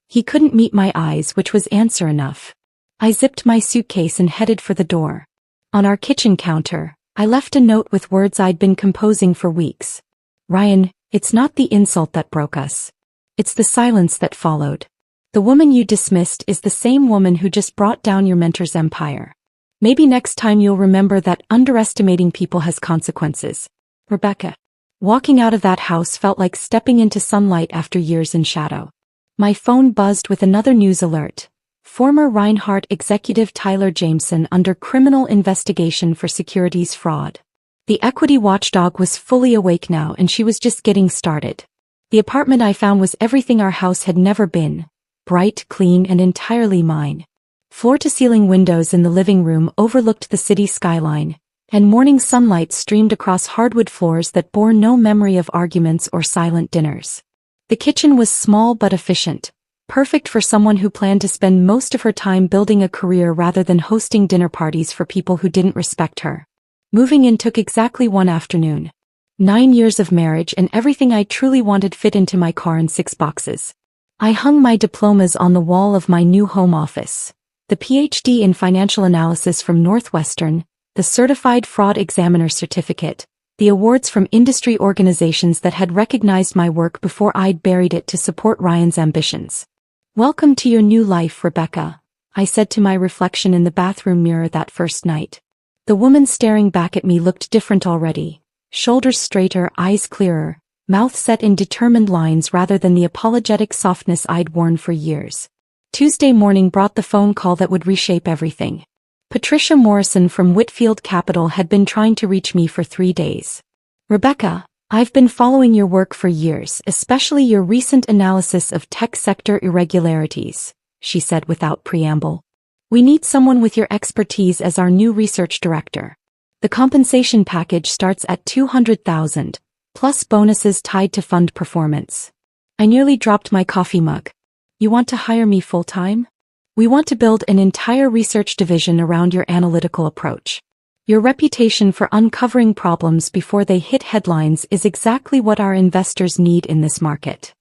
He couldn't meet my eyes, which was answer enough. I zipped my suitcase and headed for the door. On our kitchen counter, I left a note with words I'd been composing for weeks. Ryan, it's not the insult that broke us. It's the silence that followed. The woman you dismissed is the same woman who just brought down your mentor's empire. Maybe next time you'll remember that underestimating people has consequences. Rebecca. Walking out of that house felt like stepping into sunlight after years in shadow. My phone buzzed with another news alert. Former Reinhardt executive Tyler Jameson under criminal investigation for securities fraud. The equity watchdog was fully awake now, and she was just getting started. The apartment I found was everything our house had never been. Bright, clean, and entirely mine. Floor-to-ceiling windows in the living room overlooked the city skyline, and morning sunlight streamed across hardwood floors that bore no memory of arguments or silent dinners. The kitchen was small but efficient, perfect for someone who planned to spend most of her time building a career rather than hosting dinner parties for people who didn't respect her. Moving in took exactly one afternoon. 9 years of marriage and everything I truly wanted fit into my car in 6 boxes. I hung my diplomas on the wall of my new home office. The PhD in financial analysis from Northwestern, the Certified Fraud Examiner certificate, the awards from industry organizations that had recognized my work before I'd buried it to support Ryan's ambitions. Welcome to your new life, Rebecca, I said to my reflection in the bathroom mirror that first night. The woman staring back at me looked different already. Shoulders straighter, eyes clearer, mouth set in determined lines rather than the apologetic softness I'd worn for years. Tuesday morning brought the phone call that would reshape everything. Patricia Morrison from Whitfield Capital had been trying to reach me for 3 days. Rebecca, I've been following your work for years, especially your recent analysis of tech sector irregularities, she said without preamble. We need someone with your expertise as our new research director. The compensation package starts at $200,000, plus bonuses tied to fund performance. I nearly dropped my coffee mug. You want to hire me full-time? We want to build an entire research division around your analytical approach. Your reputation for uncovering problems before they hit headlines is exactly what our investors need in this market.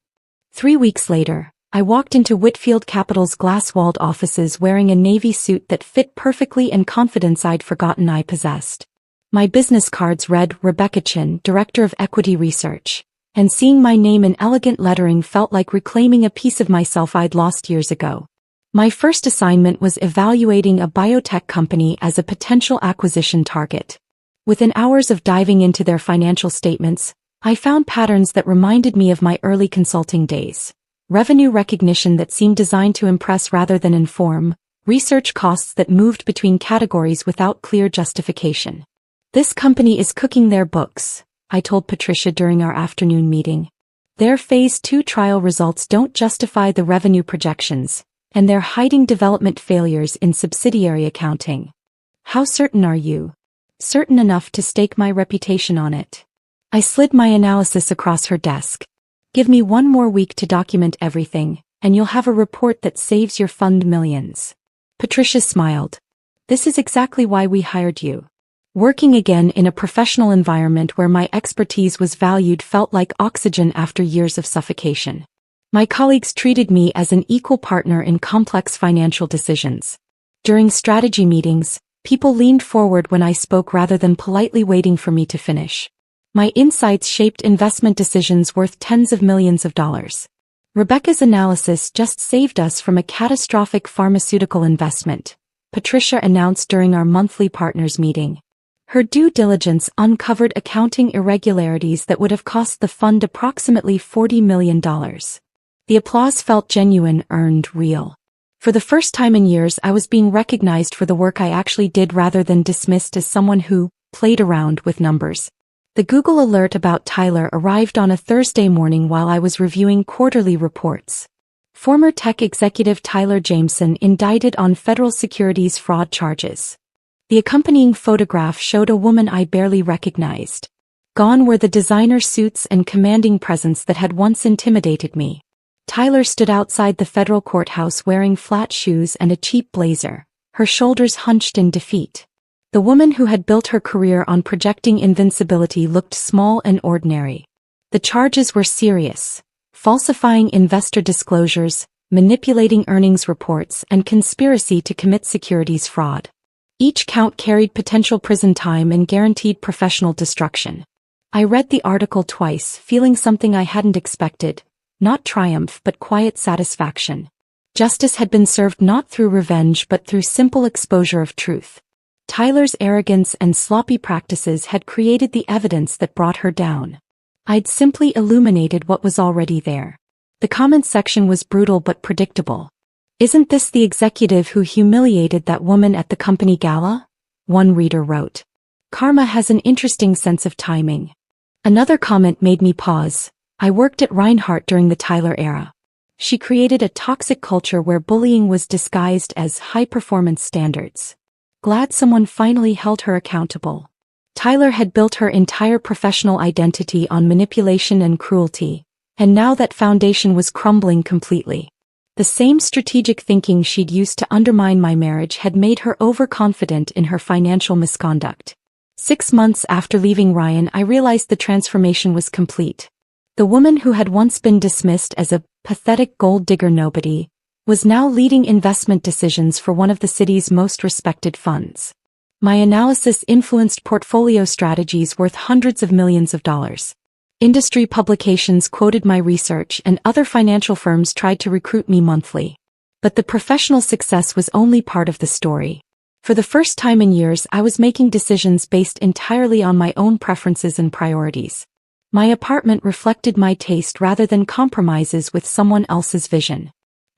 3 weeks later, I walked into Whitfield Capital's glass-walled offices wearing a navy suit that fit perfectly and confidence I'd forgotten I possessed. My business cards read Rebecca Chin, Director of Equity Research, and seeing my name in elegant lettering felt like reclaiming a piece of myself I'd lost years ago. My first assignment was evaluating a biotech company as a potential acquisition target. Within hours of diving into their financial statements, I found patterns that reminded me of my early consulting days. Revenue recognition that seemed designed to impress rather than inform, Research costs that moved between categories without clear justification. This company is cooking their books, I told Patricia during our afternoon meeting. Their Phase 2 trial results don't justify the revenue projections, and they're hiding development failures in subsidiary accounting. How certain are you? Certain enough to stake my reputation on it. I slid my analysis across her desk. Give me one more week to document everything, and you'll have a report that saves your fund millions. Patricia smiled. This is exactly why we hired you. Working again in a professional environment where my expertise was valued felt like oxygen after years of suffocation. My colleagues treated me as an equal partner in complex financial decisions. During strategy meetings, people leaned forward when I spoke rather than politely waiting for me to finish. My insights shaped investment decisions worth tens of millions of dollars. Rebecca's analysis just saved us from a catastrophic pharmaceutical investment, Patricia announced during our monthly partners meeting. Her due diligence uncovered accounting irregularities that would have cost the fund approximately $40 million. The applause felt genuine, earned, real. For the first time in years, I was being recognized for the work I actually did rather than dismissed as someone who played around with numbers. The Google alert about Tyler arrived on a Thursday morning while I was reviewing quarterly reports. Former tech executive Tyler Jameson indicted on federal securities fraud charges. The accompanying photograph showed a woman I barely recognized. Gone were the designer suits and commanding presence that had once intimidated me. Tyler stood outside the federal courthouse wearing flat shoes and a cheap blazer, her shoulders hunched in defeat. The woman who had built her career on projecting invincibility looked small and ordinary. The charges were serious: falsifying investor disclosures, manipulating earnings reports, and conspiracy to commit securities fraud. Each count carried potential prison time and guaranteed professional destruction. I read the article twice, feeling something I hadn't expected, not triumph but quiet satisfaction. Justice had been served not through revenge but through simple exposure of truth. Tyler's arrogance and sloppy practices had created the evidence that brought her down. I'd simply illuminated what was already there. The comment section was brutal but predictable. "Isn't this the executive who humiliated that woman at the company gala?" one reader wrote. "Karma has an interesting sense of timing." Another comment made me pause. I worked at Reinhardt during the Tyler era. She created a toxic culture where bullying was disguised as high-performance standards. Glad someone finally held her accountable. Tyler had built her entire professional identity on manipulation and cruelty, and now that foundation was crumbling completely. The same strategic thinking she'd used to undermine my marriage had made her overconfident in her financial misconduct. 6 months after leaving Ryan, I realized the transformation was complete. The woman who had once been dismissed as a pathetic gold digger nobody was now leading investment decisions for one of the city's most respected funds. My analysis influenced portfolio strategies worth hundreds of millions of dollars. Industry publications quoted my research and other financial firms tried to recruit me monthly. But the professional success was only part of the story. For the first time in years, I was making decisions based entirely on my own preferences and priorities. My apartment reflected my taste rather than compromises with someone else's vision.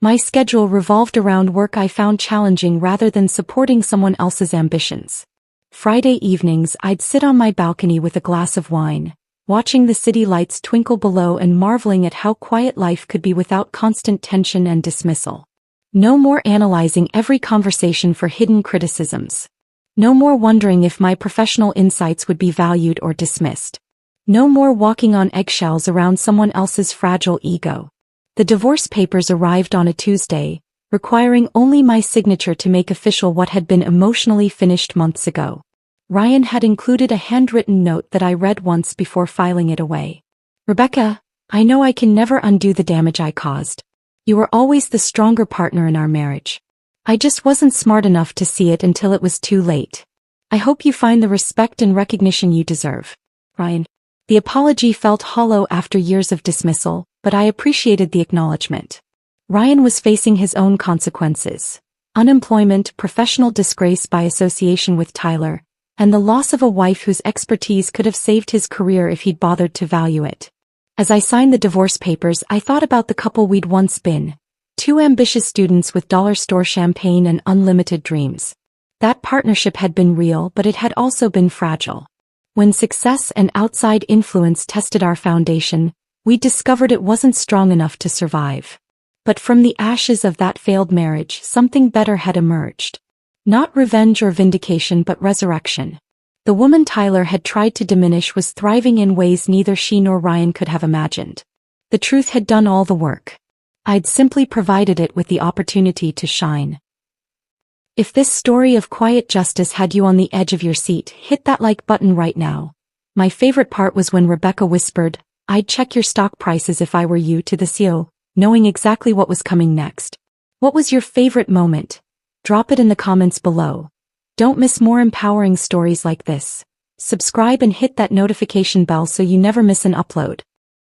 My schedule revolved around work I found challenging rather than supporting someone else's ambitions. Friday evenings, I'd sit on my balcony with a glass of wine, watching the city lights twinkle below and marveling at how quiet life could be without constant tension and dismissal. No more analyzing every conversation for hidden criticisms. No more wondering if my professional insights would be valued or dismissed. No more walking on eggshells around someone else's fragile ego. The divorce papers arrived on a Tuesday, requiring only my signature to make official what had been emotionally finished months ago. Ryan had included a handwritten note that I read once before filing it away. "Rebecca, I know I can never undo the damage I caused. You were always the stronger partner in our marriage. I just wasn't smart enough to see it until it was too late. I hope you find the respect and recognition you deserve. Ryan." The apology felt hollow after years of dismissal, but I appreciated the acknowledgement. Ryan was facing his own consequences: unemployment, professional disgrace by association with Tyler, and the loss of a wife whose expertise could have saved his career if he'd bothered to value it. As I signed the divorce papers, I thought about the couple we'd once been, Two ambitious students with dollar store champagne and unlimited dreams. That partnership had been real, but it had also been fragile. When success and outside influence tested our foundation, we discovered it wasn't strong enough to survive. But from the ashes of that failed marriage, something better had emerged. Not revenge or vindication, but resurrection. The woman Tyler had tried to diminish was thriving in ways neither she nor Ryan could have imagined. The truth had done all the work. I'd simply provided it with the opportunity to shine. If this story of quiet justice had you on the edge of your seat, hit that like button right now. My favorite part was when Rebecca whispered, "I'd check your stock prices if I were you," to the CEO, knowing exactly what was coming next. What was your favorite moment? Drop it in the comments below. Don't miss more empowering stories like this. Subscribe and hit that notification bell so you never miss an upload.